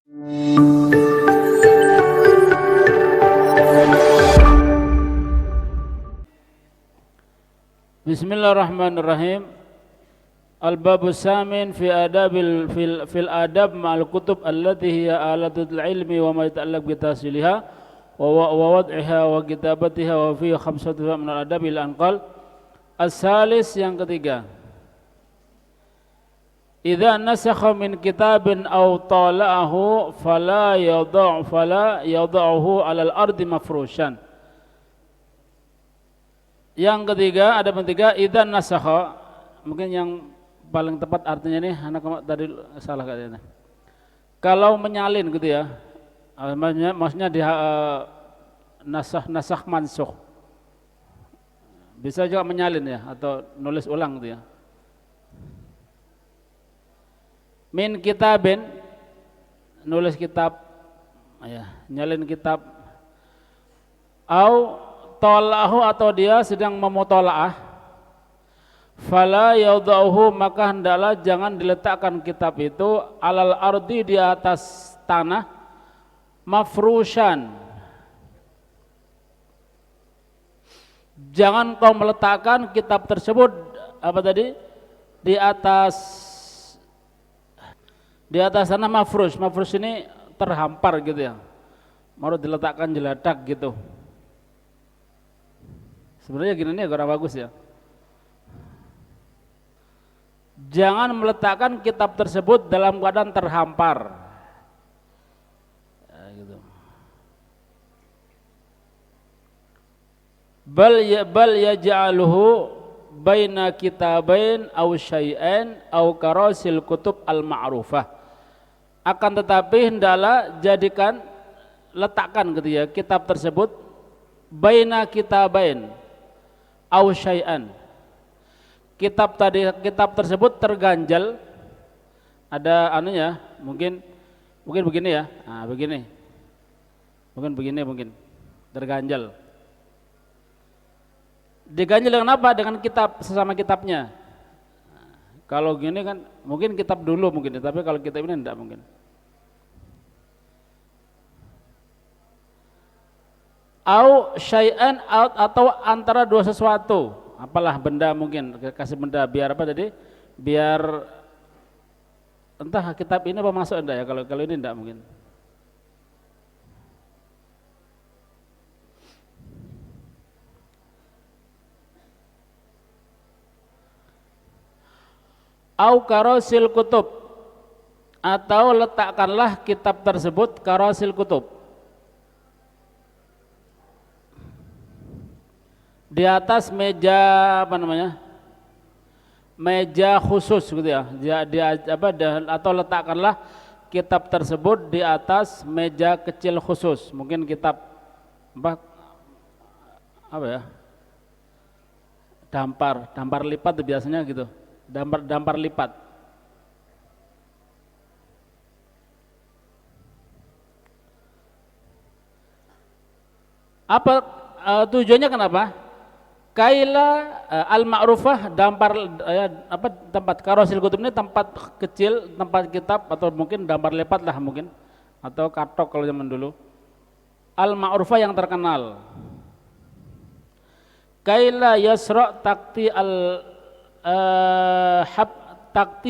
Bismillahirrahmanirrahim. Al-babus samin fi adabil fil adab ma'al kutub allati hiya alatul ilmi wa ma yata'allaq bi tahsiliha wa wad'iha wa kitabatiha wa fi khamsatu min al-adabil anqal. As-salis, yang ketiga, idza nasakha min kitabin aw tala'ahu fala yada'uhu 'alal ardi mafrushan. Yang ketiga, ada ketiga, idza nasakha, mungkin yang paling tepat artinya ini anak tadi salah katanya. Kalau menyalin gitu ya. Maksudnya di nasakh mansukh. Bisa juga menyalin ya, atau nulis ulang gitu ya. Min kitabin, nulis kitab, ya, nyalin kitab. Au tola'ahu, atau dia sedang memutola'ah. Fala yadauhu, maka hendaklah jangan diletakkan kitab itu alal ardi, di atas tanah, mafrushan. Jangan kau meletakkan kitab tersebut apa tadi? Di atas tanah mafrush. Mafrush ini terhampar gitu ya. Mau diletakkan jeladak gitu. Sebenarnya gini nih kurang bagus ya. Jangan meletakkan kitab tersebut dalam keadaan terhampar. Ya, gitu. Bal yaj'aluhu baina kitabain aw syai'ain aw karasil kutub al-ma'rufah. Akan tetapi hendaklah letakkan gitu ya, kitab tersebut baina kitabain aw syai'an. Kitab tersebut terganjal, ada anunya, mungkin begini ya. Nah, begini. Mungkin terganjal. Diganjil dengan apa? Dengan kitab, sesama kitabnya. Nah, kalau gini kan mungkin kitab dulu mungkin, tapi kalau kitab ini tidak mungkin. Au syai'an, atau antara dua sesuatu, apalah benda, mungkin kasih benda biar apa tadi? Biar entah kitab ini apa masuk enggak ya, kalau ini enggak mungkin. Au karasil kutub, atau letakkanlah kitab tersebut karasil kutub, di atas meja apa namanya, meja khusus gitu ya, atau letakkanlah kitab tersebut di atas meja kecil khusus, mungkin kitab apa ya, dampar lipat biasanya gitu, dampar lipat. Apa tujuannya, kenapa? Kaila al-ma'rufah, tempat karosil kutub ini tempat kecil, tempat kitab, atau mungkin dampar lipat lah mungkin, atau katok kalau zaman dulu. Al-ma'rufah yang terkenal. Kaila yasra' takti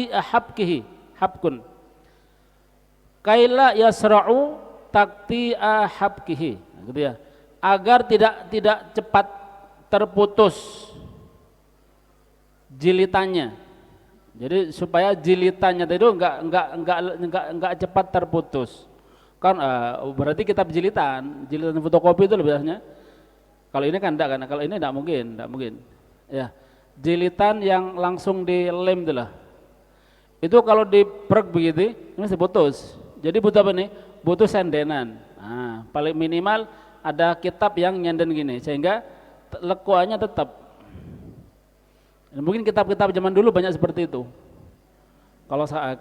habkihi kaila yasra'u takti habkihi, gitu ya, agar tidak cepat terputus jilitannya. Jadi supaya jilitannya itu enggak cepat terputus. Kan berarti kitab jilitan fotokopi itu biasanya. Kalau ini kan enggak, karena kalau ini enggak mungkin. Ya. Jilitan yang langsung dilem itu lah. Itu kalau diprek begitu, ini bisa putus. Jadi butuh apa nih? Butuh sendenan. Nah, paling minimal ada kitab yang nyenden gini, sehingga lekuannya tetap. Dan mungkin kitab-kitab zaman dulu banyak seperti itu.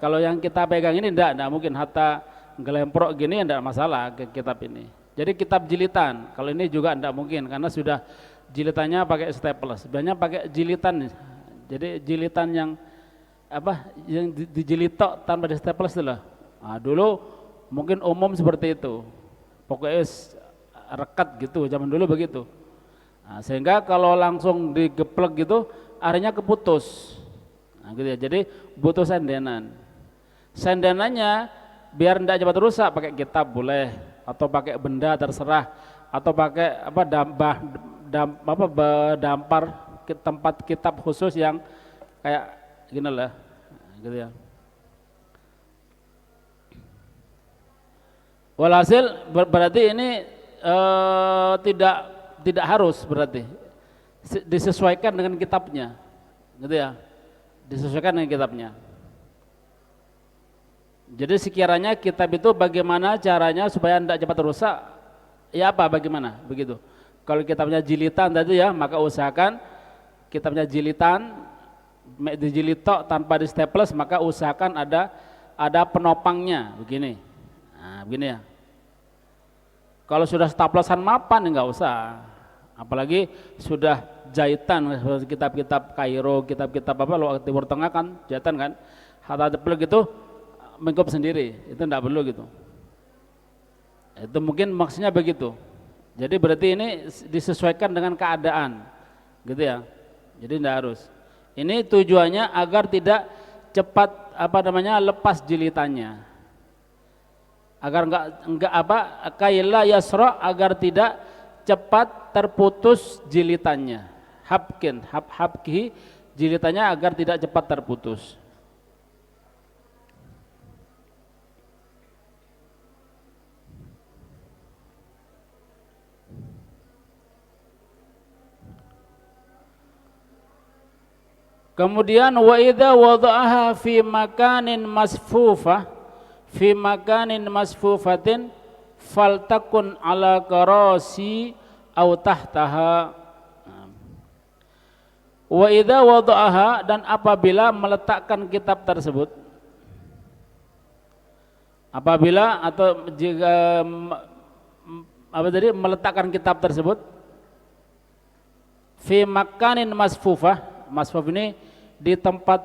Kalau yang kita pegang ini enggak mungkin, hatta gelemprok gini enggak masalah ke kitab ini. Jadi kitab jilitan, kalau ini juga enggak mungkin karena sudah jilitannya pakai staples, sebenarnya pakai jilitan. Jadi jilitan yang dijilid tok tanpa di staples itu lah. Nah, dulu Mungkin umum seperti itu. Pokoknya rekat gitu, zaman dulu begitu. Nah, sehingga kalau langsung digeplek gitu, akhirnya keputus. Nah, gitu ya. Jadi butuh sendenan. Sendenannya biar tidak cepat rusak, pakai kitab boleh, atau pakai benda terserah, atau pakai apa dampar tempat kitab khusus yang kayak gini lah, gitu ya. Walhasil berarti ini tidak tidak harus berarti disesuaikan dengan kitabnya, gitu ya, disesuaikan dengan kitabnya. Jadi sekiranya kitab itu bagaimana caranya supaya tidak cepat rusak, ya apa bagaimana begitu. Kalau kitabnya jilitan tadi ya, maka usahakan kitabnya jilitan, dijilid tok tanpa di staples, maka usahakan ada penopangnya begini. Nah, begini ya. Kalau sudah staplesan mapan ya nggak usah. Apalagi sudah jahitan, kitab-kitab Kairo, kitab-kitab apa lo Timur Tengah kan jahitan kan. Hatta teplek itu mengkop sendiri, itu enggak perlu gitu. Itu mungkin maksudnya begitu. Jadi berarti ini disesuaikan dengan keadaan, gitu ya. Jadi enggak harus. Ini tujuannya agar tidak cepat lepas jilitannya. Agar enggak kaila yasra, agar tidak cepat terputus jilitannya. Habki jilitannya agar tidak cepat terputus. Kemudian wa idza wada'aha fi makanin masfufatin faltakun ala karasi aw tahtaha. Wa idza wada'aha, dan apabila meletakkan kitab tersebut, apabila atau jika meletakkan kitab tersebut fi makanin masfuf ini di tempat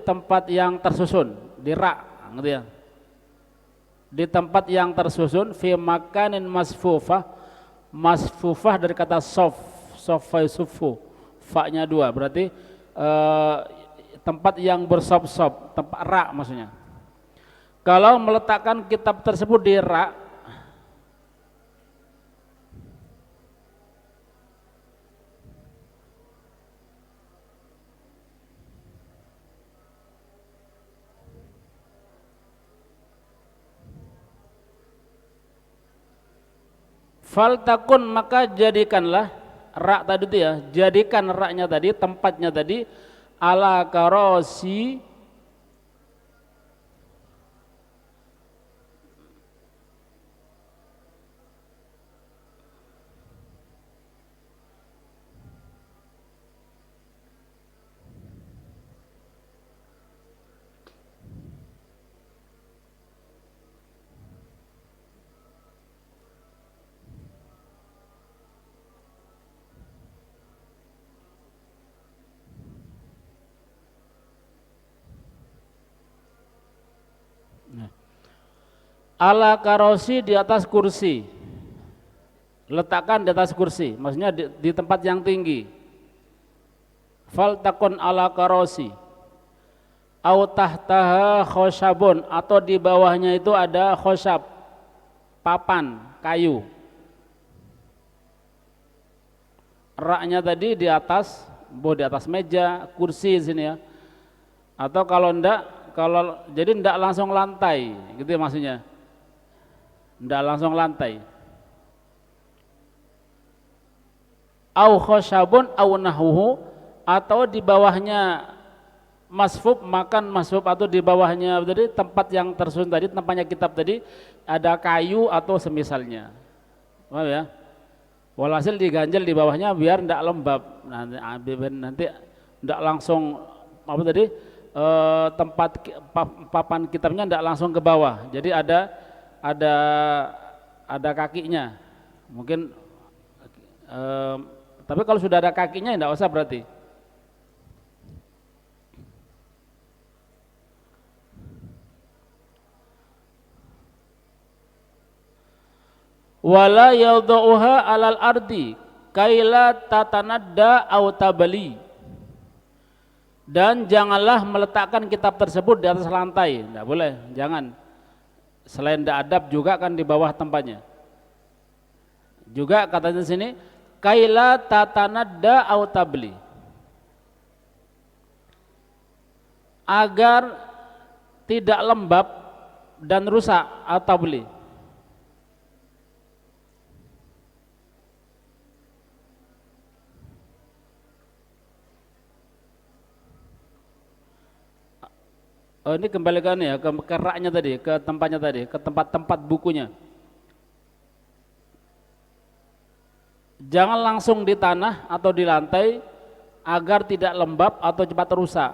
tempat yang tersusun, di rak, gitu ya. Di tempat yang tersusun, fi makanin masfufah dari kata sufu, fa-nya 2, berarti tempat yang bersop-sop, tempat rak maksudnya. Kalau meletakkan kitab tersebut di rak, faltakun, maka jadikanlah rak tadi itu ya, jadikan raknya tadi, tempatnya tadi ala karosi, ala karosi, di atas kursi, letakkan di atas kursi, maksudnya di tempat yang tinggi. Faltakun ala karosi, au tahtaha khosyabun, atau di bawahnya itu ada khosyab, papan kayu. Raknya tadi di atas, di atas meja, kursi sini ya. Atau kalau jadi enggak langsung lantai, gitu ya maksudnya. Enggak langsung lantai. Au khosyabun au nahuhu, atau di bawahnya masfub, atau di bawahnya tadi tempat yang tersusun tadi, tempatnya kitab tadi ada kayu atau semisalnya. Paham ya? Walhasil diganjel di bawahnya biar enggak lembab. Nanti enggak langsung tempat papan kitabnya enggak langsung ke bawah. Jadi ada kakinya, mungkin tapi kalau sudah ada kakinya tidak usah berarti. wala yadhuha alal ardi kaila tatanadda au tabali, dan janganlah meletakkan kitab tersebut di atas lantai, tidak boleh, jangan. Selain tidak adab juga kan di bawah tempatnya. Juga katanya sini kaila tatanadda au tabli, agar tidak lembab dan rusak atau beli. Oh, ini kembalikan ya ke raknya tadi, ke tempatnya tadi, ke tempat-tempat bukunya. Jangan langsung di tanah atau di lantai agar tidak lembab atau cepat rusak.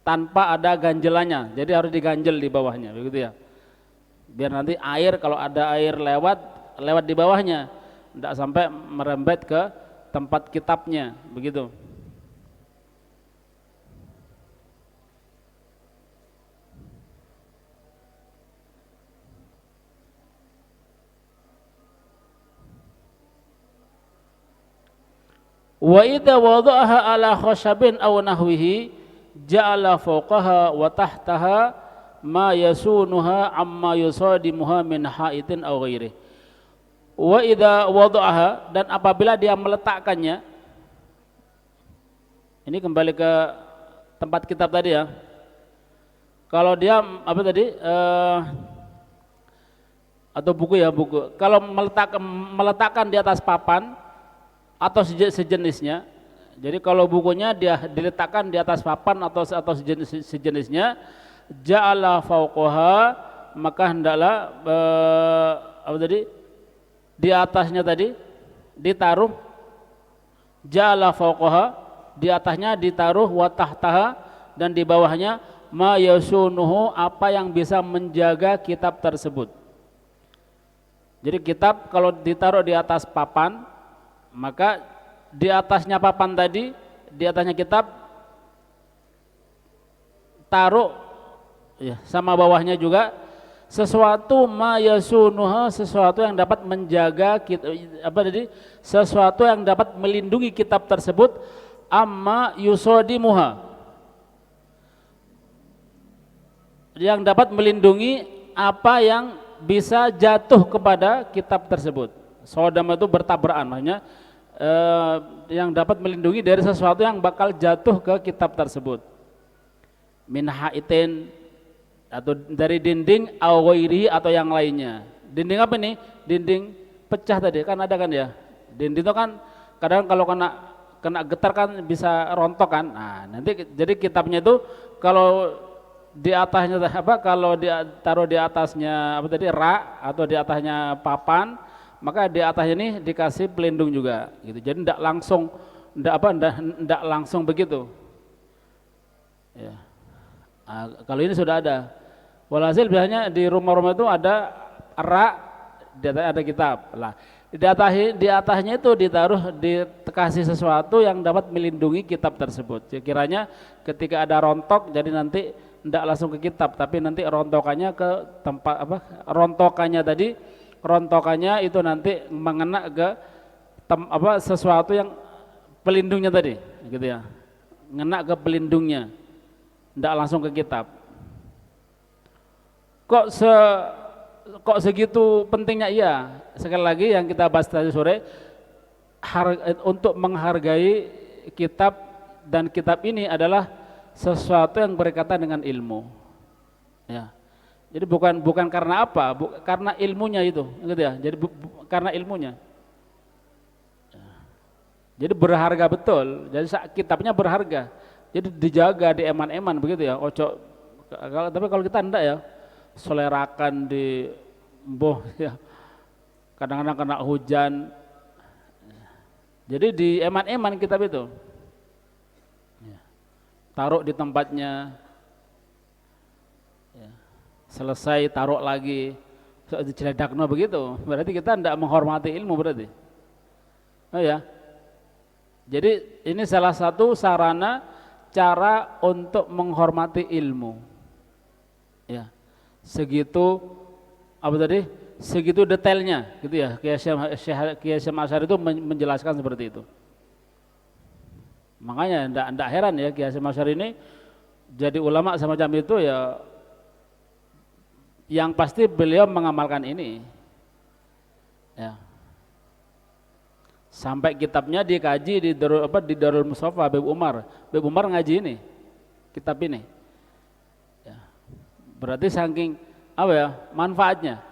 Tanpa ada ganjelannya, jadi harus diganjel di bawahnya, begitu ya. Biar nanti air, kalau ada air lewat di bawahnya, tidak sampai merembet ke tempat kitabnya, begitu. Wa idza wada'aha ala khashabin aw nahwihi ja'ala fawqaha wa tahtaha ma yasunuha amma yusadimuha min haitin aw ghairi. Wa idza wada'aha, dan apabila dia meletakkannya, ini kembali ke tempat kitab tadi ya. Kalau dia apa tadi atau buku ya, buku. Kalau meletakkan di atas papan atau sejenisnya. Jadi kalau bukunya dia diletakkan di atas papan atau sejenisnya, ja'ala fauqaha, maka hendaklah apa tadi? Di atasnya tadi ditaruh, ja'ala fauqaha, di atasnya ditaruh, wa tahtaha, dan di bawahnya ma yasunuhu, apa yang bisa menjaga kitab tersebut. Jadi kitab kalau ditaruh di atas papan, maka di atasnya papan tadi, di atasnya kitab taruh ya, sama bawahnya juga sesuatu ma yasunuha, sesuatu yang dapat menjaga apa tadi, sesuatu yang dapat melindungi kitab tersebut, amma yusadimuha, yang dapat melindungi apa yang bisa jatuh kepada kitab tersebut. Sodam itu bertabrakan, maksudnya yang dapat melindungi dari sesuatu yang bakal jatuh ke kitab tersebut. Min haitin, atau dari dinding, au ghairi, atau yang lainnya. Dinding apa nih? Dinding pecah tadi kan ada kan ya. Dinding itu kan kadang kalau kena getar kan bisa rontok kan. Nah, nanti jadi kitabnya itu kalau di atasnya apa, kalau ditaruh di atasnya apa tadi, rak, atau di atasnya papan, maka di atasnya ini dikasih pelindung juga gitu. Jadi tidak langsung begitu ya. Nah, kalau ini sudah ada. Walhasil biasanya di rumah-rumah itu ada rak, di atasnya ada kitab lah. Di atasnya itu dikasih sesuatu yang dapat melindungi kitab tersebut. Kiranya ketika ada rontok, jadi nanti tidak langsung ke kitab, tapi nanti rontokannya ke tempat apa? Rontokannya itu nanti mengena ke sesuatu yang pelindungnya tadi, gitu ya. Ngena ke pelindungnya, tidak langsung ke kitab. Kok segitu pentingnya? Iya, sekali lagi yang kita bahas tadi sore, untuk menghargai kitab, dan kitab ini adalah sesuatu yang berkaitan dengan ilmu ya. Jadi bukan karena apa, karena ilmunya itu, gitu ya. Jadi karena ilmunya. Jadi berharga betul. Jadi kitabnya berharga. Jadi dijaga, dieman-eman begitu ya. Tapi kalau kita enggak ya, selerakan di ya. Kadang-kadang kena hujan. Jadi dieman-eman kitab itu. Taruh di tempatnya. Selesai taruh lagi, diceledakno begitu, berarti kita tidak menghormati ilmu berarti. Oh ya. Jadi ini salah satu sarana cara untuk menghormati ilmu. Ya. segitu apa tadi? Segitu detailnya gitu ya. Kiai Hasyim Asy'ari itu menjelaskan seperti itu. Makanya enggak heran ya Kiai Hasyim Asy'ari ini jadi ulama semacam itu ya, yang pasti beliau mengamalkan ini. Ya. Sampai kitabnya dikaji di Darul Mustafa Habib Umar. Habib Umar ngaji ini, kitab ini. Ya. Berarti saking apa ya manfaatnya.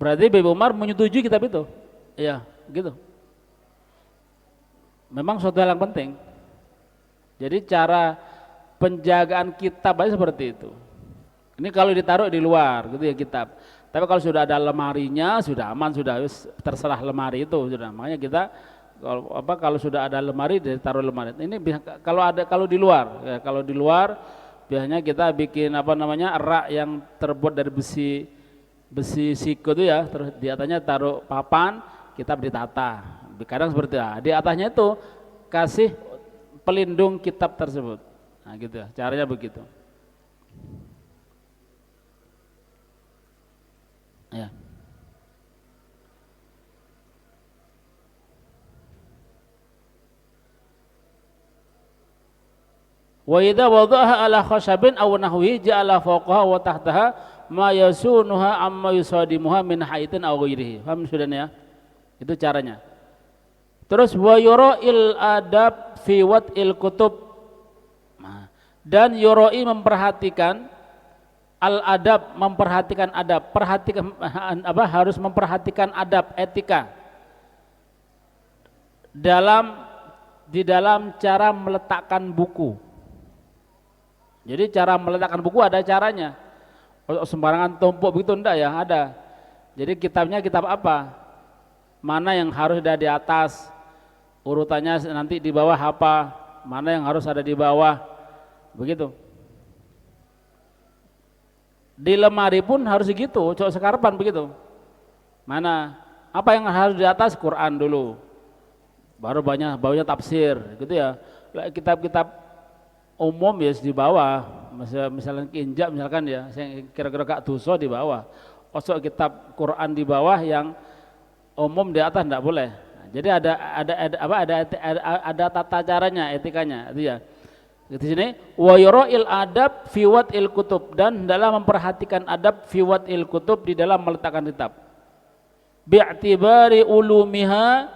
Berarti Habib Umar menyetujui kitab itu. Ya, gitu. Memang suatu hal yang penting. Jadi cara penjagaan kitab aja seperti itu. Ini kalau ditaruh di luar gitu ya kitab. Tapi kalau sudah ada lemarinya sudah aman, sudah terserah lemari itu sudah. Makanya kita kalau sudah ada lemari ditaruh lemari. Ini kalau di luar ya, kalau di luar biasanya kita bikin rak yang terbuat dari besi siko itu ya, terus di atasnya taruh papan, kitab ditata. Kadang seperti itu. Di atasnya itu kasih pelindung kitab tersebut. Nah gitu ya, caranya begitu. Ya. Wa idza wada'aha ala khashabin aw nahwi ja'ala fawqaha wa tahtaha ma yasunuha amma yusadimuha min haitin aw ghairihi. Paham sudah ya? Itu caranya. Terus wa yura'il adab fi wat'il kutub. Nah, dan yura'i memperhatikan al-adab, memperhatikan adab, harus memperhatikan adab, etika di dalam cara meletakkan buku. Jadi cara meletakkan buku ada caranya. Sembarangan tumpuk begitu enggak ya, ada. Jadi kitabnya kitab apa? Mana yang harus ada di atas? Urutannya nanti di bawah apa? Mana yang harus ada di bawah? Begitu. Di lemari pun harus begitu, cocok sekarpan begitu. Mana apa yang harus di atas? Quran dulu, baru baunya tafsir, gitu ya. Kitab-kitab umum ya di bawah, misalnya kinjak misalkan ya, saya kira-kira gak dosa di bawah. Osok kitab Quran di bawah, yang umum di atas enggak boleh. Jadi ada tata caranya, etikanya, itu ya. Di sini wa yura'il adab fi wat'il kutub, dan dalam memperhatikan adab fi wat'il kutub, di dalam meletakkan kitab. Bi'tibari ulumiha,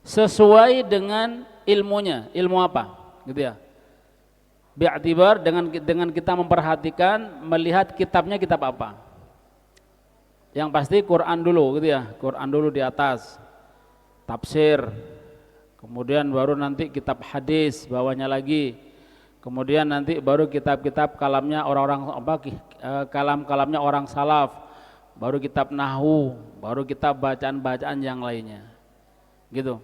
sesuai dengan ilmunya. Ilmu apa? Gitu ya. Bi'tibar, dengan kita memperhatikan, melihat kitabnya kitab apa. Yang pasti Quran dulu gitu ya. Quran dulu di atas. Tafsir. Kemudian baru nanti kitab hadis bawahnya lagi. Kemudian nanti baru kitab-kitab kalamnya kalam-kalamnya orang salaf. Baru kitab nahwu, baru kitab bacaan-bacaan yang lainnya. Gitu.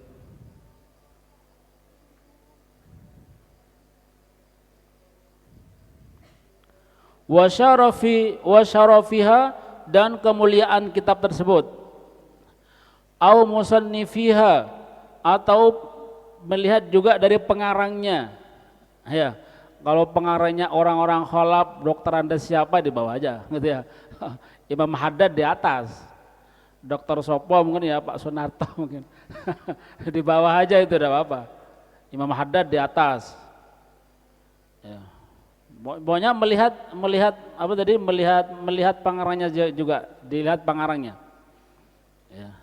Wa syarafiha, dan kemuliaan kitab tersebut. Au musannifiha, atau melihat juga dari pengarangnya. Ya, kalau pengarangnya orang-orang khalaf, dokter Anda siapa, di bawah aja gitu ya. Imam Haddad di atas. Dokter Sopo mungkin ya, Pak Sunarto mungkin. Di bawah aja, itu enggak apa-apa. Imam Haddad di atas. Ya. Pokoknya melihat pengarangnya juga, dilihat pengarangnya. Ya.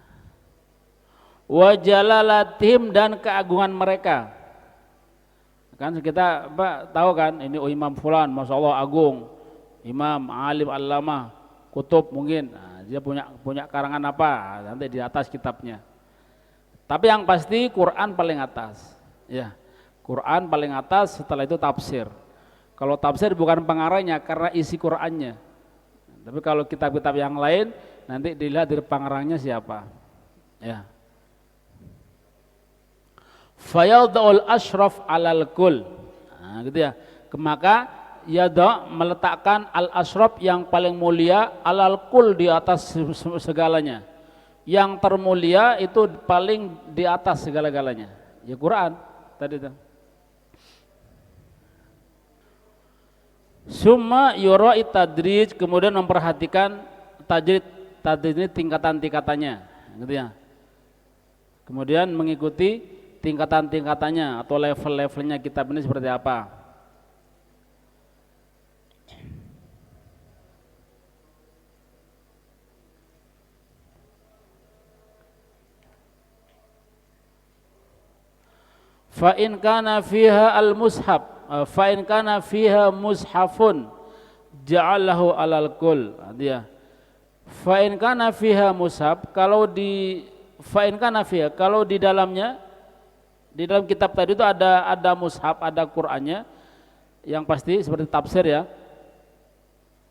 Wa jalalatihim, dan keagungan mereka. Kan kita tahu kan, ini Imam fulan, Masya Allah agung, imam, alim, allamah, kutub mungkin. Nah, dia punya karangan apa? Nanti di atas kitabnya. Tapi yang pasti Quran paling atas. Ya, Quran paling atas, setelah itu tafsir. Kalau tafsir bukan pengarangnya, karena isi Qur'annya. Tapi kalau kitab-kitab yang lain nanti dilihat dari pengarangnya siapa. Ya. Fayalda'ul ashraf alal kul. Nah, gitu ya. Maka yada meletakkan al-asyraf yang paling mulia alal kul di atas segalanya. Yang termulia itu paling di atas segala-galanya. Ya Quran tadi itu. Summa yura'i tadrij, kemudian memperhatikan tadrij ini tingkatan-tingkatannya, gitu ya. Kemudian mengikuti tingkatan-tingkatannya atau level-levelnya kitab ini seperti apa. Fa in kana fiha al-mushaf, fa in kana fiha mushafun ja'alahu alal kul. Dia fa in kana fiha mushaf, kalau di fa in kana fiha, kalau di dalamnya, di dalam kitab tadi itu ada mushaf, ada Qur'annya, yang pasti seperti tafsir ya.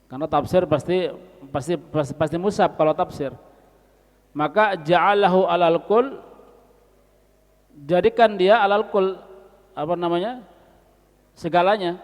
Karena tafsir pasti mushaf kalau tafsir. Maka ja'alahu alal kul, jadikan dia alal kul, apa namanya, segalanya.